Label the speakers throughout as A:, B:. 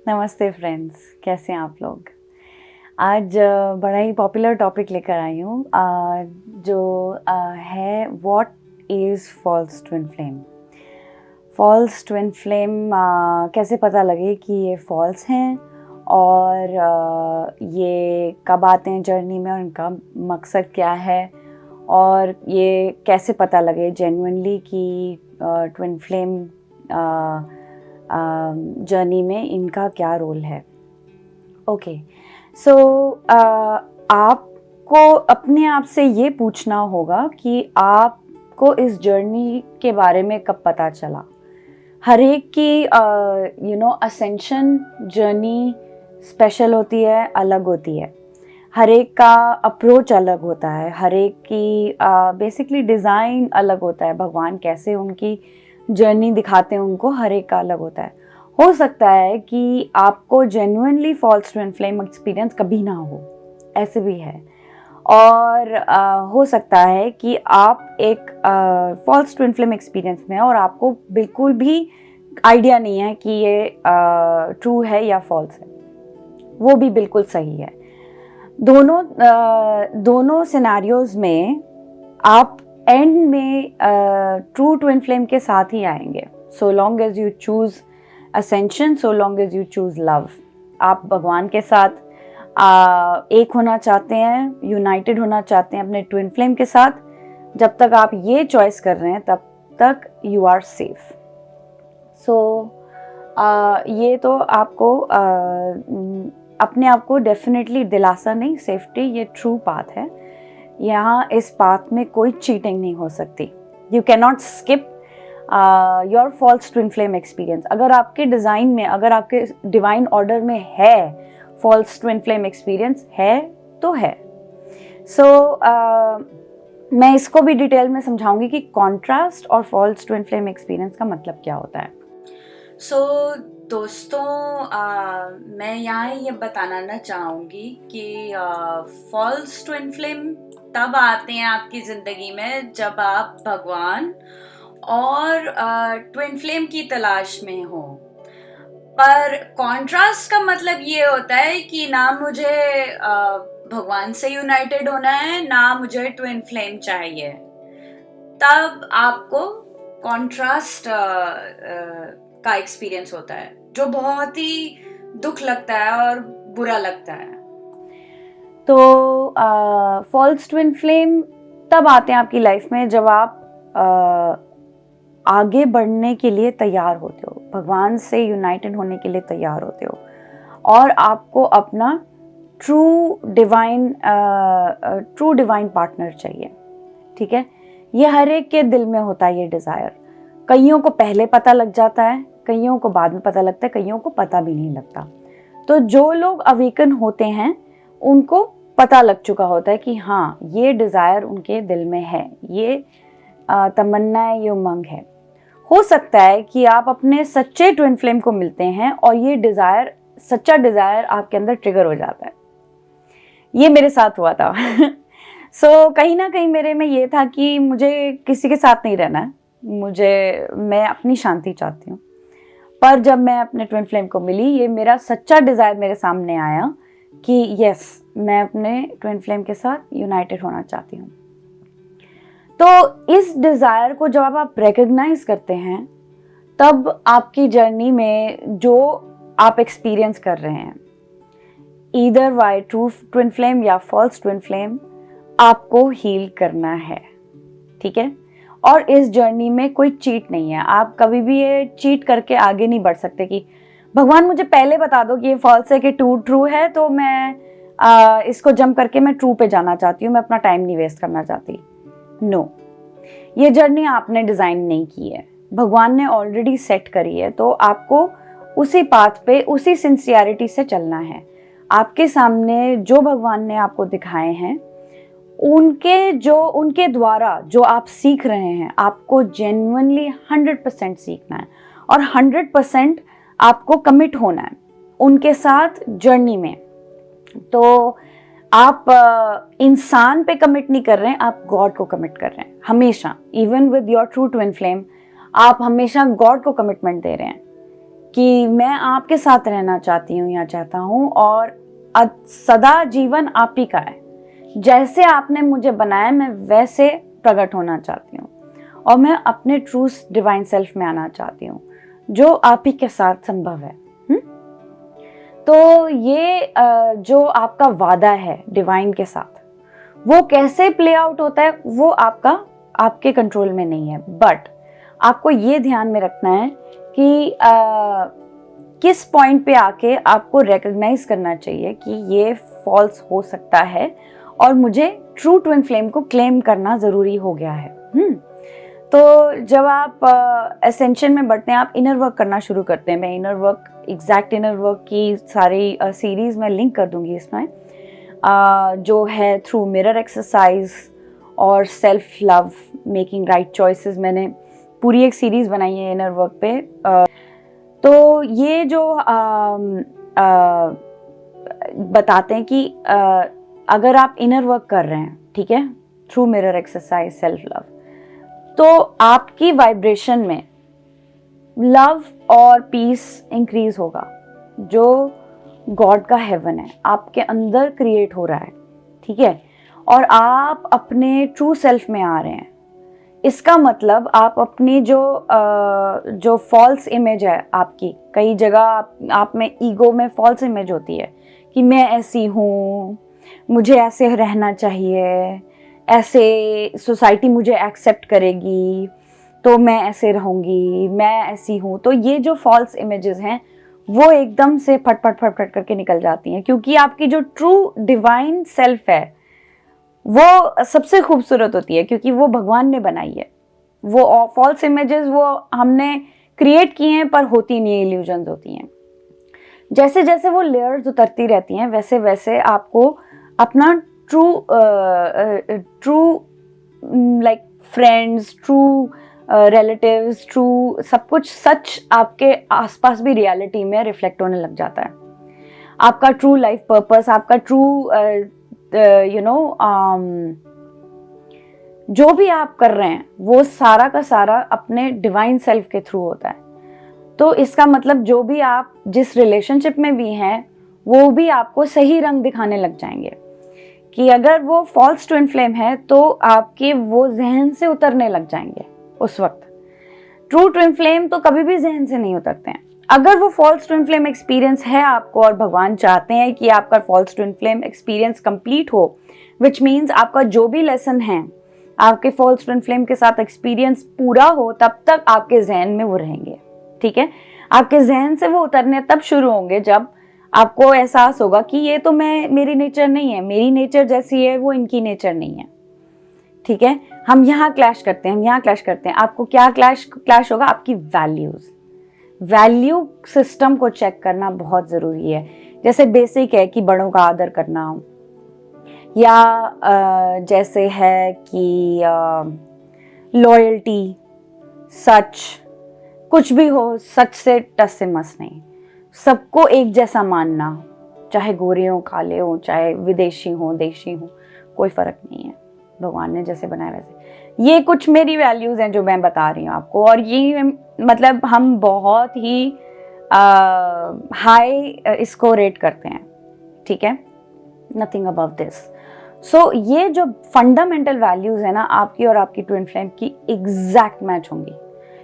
A: नमस्ते फ्रेंड्स, कैसे हैं आप लोग। आज बड़ा ही पॉपुलर टॉपिक लेकर आई हूँ जो है what is false twin flame. False twin flame कैसे पता लगे कि ये फॉल्स हैं और ये कब आते हैं जर्नी में और इनका मकसद क्या है, और ये कैसे पता लगे जेन्युइनली कि ट्विन फ्लेम जर्नी में इनका क्या रोल है। ओके, सो आपको अपने आप से ये पूछना होगा कि आपको इस जर्नी के बारे में कब पता चला। हर एक की असेंशन जर्नी स्पेशल होती है, अलग होती है। हर एक का अप्रोच अलग होता है, हर एक की बेसिकली डिज़ाइन अलग होता है। भगवान कैसे उनकी जर्नी दिखाते हैं उनको, हर एक का अलग होता है। हो सकता है कि आपको genuinely false twin flame experience कभी ना हो, ऐसे भी है। और हो सकता है कि आप एक फॉल्स ट्विन फ्लेम एक्सपीरियंस में और आपको बिल्कुल भी आइडिया नहीं है कि ये ट्रू है या फॉल्स है। वो भी बिल्कुल सही है। दोनों सिनेरियोज में आप एंड में ट्रू ट्विन फ्लेम के साथ ही आएंगे। So long as you choose ascension, so long as you choose love. आप भगवान के साथ एक होना चाहते हैं, यूनाइटेड होना चाहते हैं अपने ट्विन फ्लेम के साथ, जब तक आप ये चॉइस कर रहे हैं तब तक यू आर सेफ। सो ये तो आपको अपने आप को डेफिनेटली दिलासा नहीं, सेफ्टी, ये ट्रू पाथ है। यहाँ इस पाथ में कोई चीटिंग नहीं हो सकती। You can not skip your false twin flame experience. अगर आपके डिज़ाइन में, अगर आपके डिवाइन ऑर्डर में है फॉल्स ट्विन फ्लेम एक्सपीरियंस, है तो है। सो मैं इसको भी डिटेल में समझाऊंगी कि कॉन्ट्रास्ट और फॉल्स ट्विन फ्लेम एक्सपीरियंस का मतलब क्या होता है। दोस्तों, मैं यहाँ ये बताना ना चाहूँगी कि फॉल्स ट्विन फ्लेम तब आते हैं आपकी ज़िंदगी में जब आप भगवान और ट्विन फ्लेम की तलाश में हो। पर कॉन्ट्रास्ट का मतलब ये होता है कि ना मुझे भगवान से यूनाइटेड होना है, ना मुझे ट्विन फ्लेम चाहिए। तब आपको कॉन्ट्रास्ट का एक्सपीरियंस होता है, जो बहुत ही दुख लगता है और बुरा लगता है। तो फॉल्स ट्विन फ्लेम तब आते हैं आपकी लाइफ में जब आप आगे बढ़ने के लिए तैयार होते हो, भगवान से यूनाइटेड होने के लिए तैयार होते हो, और आपको अपना ट्रू डिवाइन पार्टनर चाहिए। ठीक है, ये हर एक के दिल में होता है ये डिज़ायर। कईयों को पहले पता लग जाता है, कईयों को बाद में पता लगता है, कईयों को पता भी नहीं लगता। तो जो लोग अवेकन होते हैं उनको पता लग चुका होता है कि हाँ, ये डिज़ायर उनके दिल में है, ये तमन्ना है, ये उमंग है। हो सकता है कि आप अपने सच्चे ट्विन फ्लेम को मिलते हैं और ये डिज़ायर, सच्चा डिज़ायर आपके अंदर ट्रिगर हो जाता है। ये मेरे साथ हुआ था। सो कहीं ना कहीं मेरे में ये था कि मुझे किसी के साथ नहीं रहना है, मैं अपनी शांति चाहती हूँ। पर जब मैं अपने ट्विन फ्लेम को मिली, ये मेरा सच्चा डिज़ायर मेरे सामने आया कि यस, मैं अपने ट्विन फ्लेम के साथ यूनाइटेड होना चाहती हूँ। तो इस डिज़ायर को जब आप रिकग्नाइज करते हैं, तब आपकी जर्नी में जो आप एक्सपीरियंस कर रहे हैं, either by true twin flame या फॉल्स ट्विन फ्लेम, आपको हील करना है। ठीक है, और इस जर्नी में कोई चीट नहीं है। आप कभी भी ये चीट करके आगे नहीं बढ़ सकते कि भगवान मुझे पहले बता दो कि ये फॉल्स है कि ट्रू है, तो मैं इसको जंप करके मैं ट्रू पे जाना चाहती हूँ, मैं अपना टाइम नहीं वेस्ट करना चाहती। नो, ये जर्नी आपने डिज़ाइन नहीं की है, भगवान ने ऑलरेडी सेट करी है। तो आपको उसी पाथ पे, उसी सिंसियरिटी से चलना है। आपके सामने जो भगवान ने आपको दिखाए हैं, उनके द्वारा जो आप सीख रहे हैं, आपको जेन्युइनली 100% सीखना है और 100% आपको कमिट होना है उनके साथ जर्नी में। तो आप इंसान पे कमिट नहीं कर रहे हैं, आप गॉड को कमिट कर रहे हैं हमेशा। Even with your true twin flame, आप हमेशा गॉड को कमिटमेंट दे रहे हैं कि मैं आपके साथ रहना चाहती हूँ या चाहता हूँ, और सदा जीवन आप ही का है। जैसे आपने मुझे बनाया मैं वैसे प्रकट होना चाहती हूँ, और मैं अपने ट्रू डिवाइन सेल्फ में आना चाहती हूँ, जो आप ही के साथ संभव है। तो ये जो आपका वादा है डिवाइन के साथ, वो कैसे प्ले आउट होता है वो आपके कंट्रोल में नहीं है। बट आपको ये ध्यान में रखना है कि किस पॉइंट पे आके आपको रिकॉग्नाइज करना चाहिए कि ये फॉल्स हो सकता है और मुझे ट्रू ट्विन फ्लेम को क्लेम करना ज़रूरी हो गया है। तो जब आप एसेंशन में बढ़ते हैं, आप इनर वर्क करना शुरू करते हैं। मैं एग्जैक्ट इनर वर्क की सारी सीरीज़ मैं लिंक कर दूंगी इसमें, जो है थ्रू मिरर एक्सरसाइज और self love, making right choices. मैंने पूरी एक सीरीज़ बनाई है इनर वर्क पे। तो ये जो बताते हैं कि अगर आप इनर वर्क कर रहे हैं, ठीक है, through mirror exercise, self love, तो आपकी वाइब्रेशन में लव और पीस इंक्रीज होगा, जो गॉड का हेवन है आपके अंदर क्रिएट हो रहा है, ठीक है, और आप अपने ट्रू सेल्फ में आ रहे हैं। इसका मतलब आप अपनी जो फॉल्स इमेज है आपकी, कई जगह आप में ईगो में फॉल्स इमेज होती है कि मैं ऐसी हूँ, मुझे ऐसे रहना चाहिए, ऐसे सोसाइटी मुझे एक्सेप्ट करेगी तो मैं ऐसे रहूँगी, मैं ऐसी हूँ। तो ये जो फॉल्स इमेजेस हैं वो एकदम से फट करके निकल जाती हैं, क्योंकि आपकी जो ट्रू डिवाइन सेल्फ है वो सबसे खूबसूरत होती है, क्योंकि वो भगवान ने बनाई है। वो फॉल्स इमेजेस वो हमने क्रिएट किए हैं, पर होती नहीं, इल्यूजन्स होती हैं। जैसे जैसे वो लेयर्स उतरती रहती हैं वैसे वैसे आपको अपना true like friends, true relatives, true सब कुछ सच आपके आसपास भी रियलिटी में रिफ्लेक्ट होने लग जाता है। आपका ट्रू लाइफ पर्पस, आपका ट्रू जो भी आप कर रहे हैं वो सारा का सारा अपने डिवाइन सेल्फ के थ्रू होता है। तो इसका मतलब जो भी आप जिस रिलेशनशिप में भी हैं वो भी आपको सही रंग दिखाने लग जाएंगे। कि अगर वो फॉल्स ट्विन फ्लेम है तो आपके वो जहन से उतरने लग जाएंगे उस वक्त। ट्रू ट्विन फ्लेम तो कभी भी जहन से नहीं उतरते हैं। अगर वो फॉल्स ट्विन फ्लेम एक्सपीरियंस है आपको, और भगवान चाहते हैं कि आपका false twin flame experience complete हो, विच मीन्स आपका जो भी लेसन है आपके फॉल्स ट्विन फ्लेम के साथ एक्सपीरियंस पूरा हो, तब तक आपके जहन में वो रहेंगे, ठीक है। आपके जहन से वो उतरने तब शुरू होंगे जब आपको एहसास होगा कि ये तो मेरी नेचर नहीं है, मेरी नेचर जैसी है वो इनकी नेचर नहीं है, ठीक है। हम यहाँ क्लैश करते हैं, आपको क्या क्लैश होगा? आपकी वैल्यू सिस्टम को चेक करना बहुत ज़रूरी है। जैसे बेसिक है कि बड़ों का आदर करना, या जैसे है कि लॉयल्टी, सच, कुछ भी हो सच से टस से मस नहीं, सबको एक जैसा मानना, चाहे गोरे हो, काले हो, चाहे विदेशी हो, देशी हो, कोई फ़र्क नहीं है, भगवान ने जैसे बनाया वैसे। ये कुछ मेरी वैल्यूज़ हैं जो मैं बता रही हूँ आपको, और ये मतलब हम बहुत ही हाई इसको रेट करते हैं, ठीक है, नथिंग अबव दिस। सो ये जो फंडामेंटल वैल्यूज़ है ना आपकी और आपकी ट्विन फ्लेम की एग्जैक्ट मैच होंगी।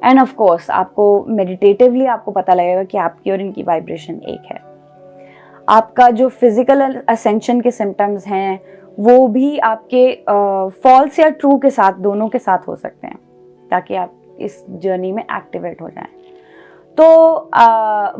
A: एंड ऑफ कोर्स आपको मेडिटेटिवली आपको पता लगेगा कि आपकी और इनकी वाइब्रेशन एक है। आपका जो फिजिकल असेंशन के सिम्टम्स हैं वो भी आपके फॉल्स या ट्रू के साथ, दोनों के साथ हो सकते हैं, ताकि आप इस जर्नी में एक्टिवेट हो जाएं। तो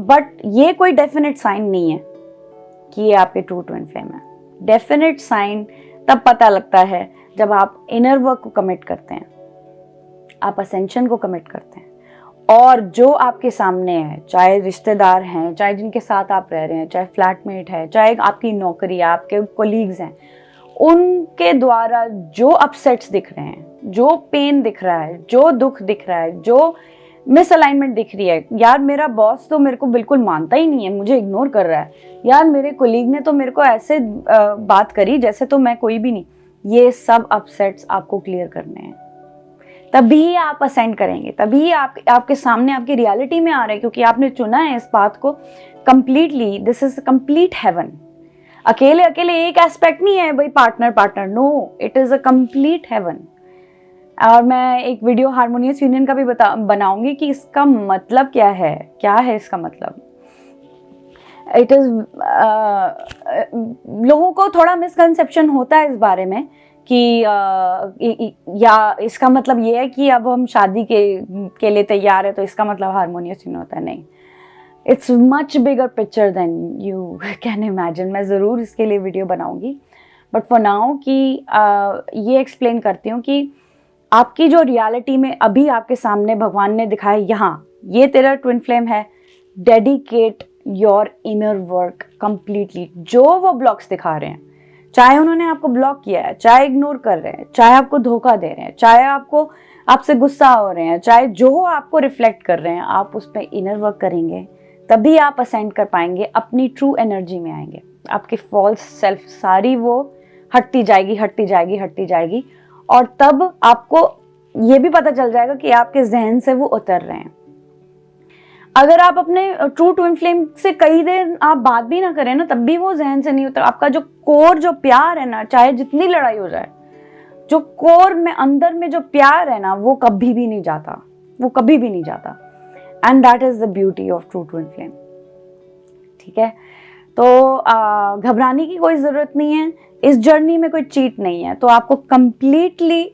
A: बट ये कोई डेफिनेट साइन नहीं है कि ये आपके ट्रू ट्विन फ्लेम है। डेफिनेट साइन तब पता लगता है जब आप इनर वर्क को कमिट करते हैं, आप असेंशन को कमिट करते हैं, और जो आपके सामने है, चाहे रिश्तेदार हैं, चाहे जिनके साथ आप रह रहे हैं, चाहे फ्लैटमेट है, चाहे आपकी नौकरी है, आपके कोलीग्स हैं, उनके द्वारा जो अपसेट्स दिख रहे हैं, जो पेन दिख रहा है, जो दुख दिख रहा है, जो मिसअलाइनमेंट दिख रही है, यार मेरा बॉस तो मेरे को बिल्कुल मानता ही नहीं है, मुझे इग्नोर कर रहा है, यार मेरे कोलीग ने तो मेरे को ऐसे बात करी जैसे तो मैं कोई भी नहीं, ये सब अपसेट्स आपको क्लियर करने हैं। तभी आप असेंड करेंगे, तभी आपके सामने आपकी रियलिटी में आ रहे हैं, क्योंकि आपने चुना है इस बात को completely. This is complete heaven. अकेले अकेले एक एस्पेक्ट नहीं है भाई, partner partner, no, it is a complete heaven. और मैं एक वीडियो हारमोनियस यूनियन का भी बनाऊंगी कि इसका मतलब क्या है इसका मतलब। इट इज लोगों को थोड़ा मिसकंसेप्शन होता है इस बारे में कि या इसका मतलब ये है कि अब हम शादी के लिए तैयार है तो इसका मतलब हारमोनियस यूनियन होता है। नहीं, it's much bigger picture than you can imagine. मैं ज़रूर इसके लिए वीडियो बनाऊंगी, बट फॉर नाउ कि ये एक्सप्लेन करती हूँ कि आपकी जो रियलिटी में अभी आपके सामने भगवान ने दिखाया, यहाँ ये तेरा ट्विन फ्लेम है, dedicate your inner work completely. जो वो ब्लॉक्स दिखा रहे हैं, चाहे उन्होंने आपको ब्लॉक किया है, चाहे इग्नोर कर रहे हैं, चाहे आपको धोखा दे रहे हैं, चाहे आपसे गुस्सा हो रहे हैं, चाहे जो आपको रिफ्लेक्ट कर रहे हैं, आप उस पर इनर वर्क करेंगे, तभी आप असेंड कर पाएंगे, अपनी ट्रू एनर्जी में आएंगे। आपकी फॉल्स सेल्फ सारी वो हटती जाएगी, और तब आपको ये भी पता चल जाएगा कि आपके जहन से वो उतर रहे हैं। अगर आप अपने ट्रू ट्विन फ्लेम से कई देर आप बात भी ना करें ना, तब भी वो जहन से नहीं उतर। आपका जो कोर, जो प्यार है ना, चाहे जितनी लड़ाई हो जाए, जो कोर में अंदर में जो प्यार है ना, वो कभी भी नहीं जाता। And that is the beauty of true twin flame. ठीक है, तो घबराने की कोई जरूरत नहीं है। इस जर्नी में कोई चीट नहीं है, तो आपको कंप्लीटली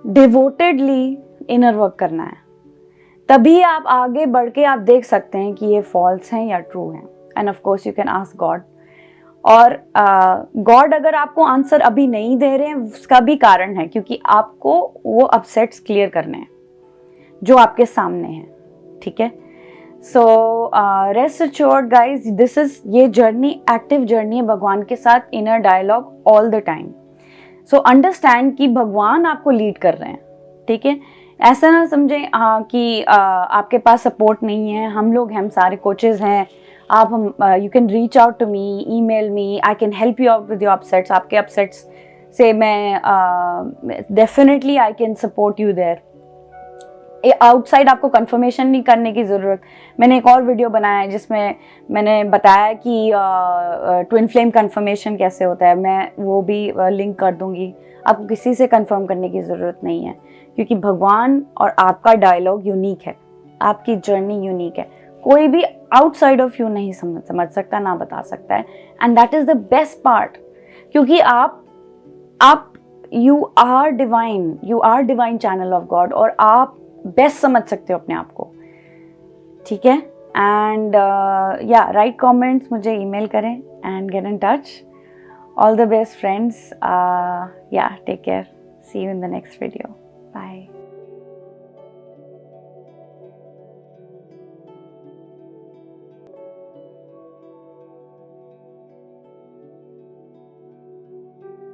A: डिवोटेडली इनर वर्क करना है, तभी आप आगे बढ़ के आप देख सकते हैं कि ये फॉल्स हैं या ट्रू हैं। End of course you can ask God, और गॉड अगर आपको आंसर अभी नहीं दे रहे हैं, उसका भी कारण है, क्योंकि आपको वो अपसेट्स क्लियर करने हैं जो आपके सामने हैं। ठीक है, so rest assured guys, this is, ये जर्नी एक्टिव जर्नी है भगवान के साथ, inner dialogue all the time. So understand कि भगवान आपको लीड कर रहे हैं। ठीक है, ऐसा ना समझें कि आपके पास सपोर्ट नहीं है। हम लोग हैं, हम सारे कोचेस हैं। आप you can reach out to me, email me, I can help you out with your upsets. आपके अपसेट्स से मैं definitely I can support you there. Outside आपको कंफर्मेशन नहीं करने की ज़रूरत। मैंने एक और वीडियो बनाया है जिसमें मैंने बताया कि ट्विन फ्लेम कंफर्मेशन कैसे होता है, मैं वो भी लिंक कर दूंगी। आपको किसी से कंफर्म करने की ज़रूरत नहीं है, क्योंकि भगवान और आपका डायलॉग यूनिक है, आपकी जर्नी यूनिक है। कोई भी आउटसाइड ऑफ यू नहीं समझ सकता, ना बता सकता है। And that is the best part, क्योंकि आप you are divine channel of God, और आप बेस्ट समझ सकते हो अपने आप को। ठीक है, एंड या राइट कमेंट्स, मुझे ईमेल करें and get in touch. All the best friends, या take care, see you in the next video.